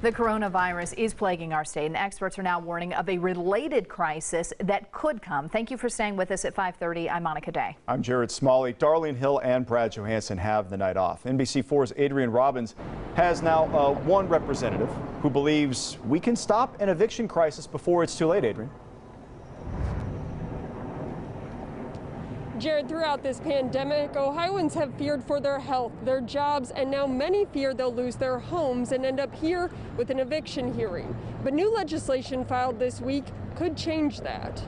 The coronavirus is plaguing our state, and experts are now warning of a related crisis that could come. Thank you for staying with us at 5:30. I'm Monica Day. I'm Jared Smalley. Darlene Hill and Brad Johansson have the night off. NBC4's Adrian Robbins has now one representative who believes we can stop an eviction crisis before it's too late. Adrian. Jared, throughout this pandemic, Ohioans have feared for their health, their jobs, and now many fear they'll lose their homes and end up here with an eviction hearing. But new legislation filed this week could change that.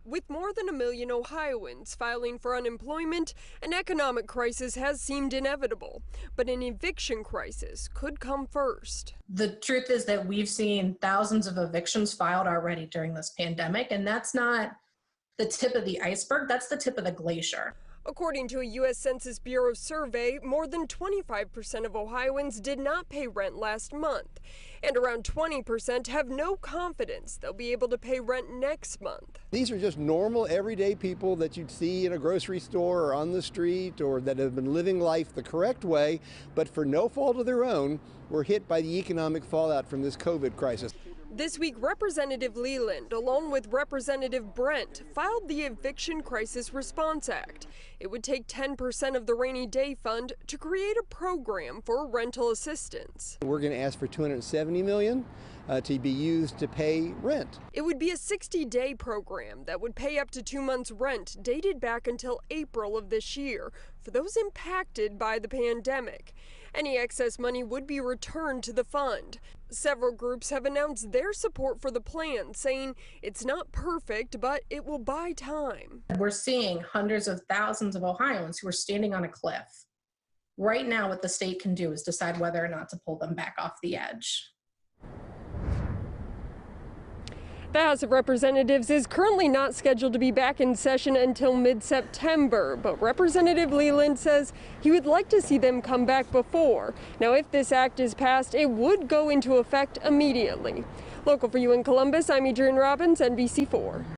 With more than 1 million Ohioans filing for unemployment, an economic crisis has seemed inevitable. But an eviction crisis could come first. The truth is that we've seen thousands of evictions filed already during this pandemic, and that's not the tip of the iceberg, that's the tip of the glacier. According to a U.S. Census Bureau survey, more than 25% of Ohioans did not pay rent last month, and around 20% have no confidence they'll be able to pay rent next month. These are just normal, everyday people that you'd see in a grocery store or on the street, or that have been living life the correct way, but for no fault of their own, were hit by the economic fallout from this COVID crisis. This week, Representative Leland, along with Representative Brent, filed the Eviction Crisis Response Act. It would take 10% of the rainy day fund to create a program for rental assistance. We're going to ask for $270 million to be used to pay rent. It would be a 60-day program that would pay up to 2 months' rent dated back until April of this year for those impacted by the pandemic. Any excess money would be returned to the fund. Several groups have announced their support for the plan, saying it's not perfect, but it will buy time. We're seeing hundreds of thousands of Ohioans who are standing on a cliff. Right now, what the state can do is decide whether or not to pull them back off the edge. The House of Representatives is currently not scheduled to be back in session until mid-September, but Representative Leland says he would like to see them come back before. Now, if this act is passed, it would go into effect immediately. Local for you in Columbus, I'm Adrian Robbins, NBC4.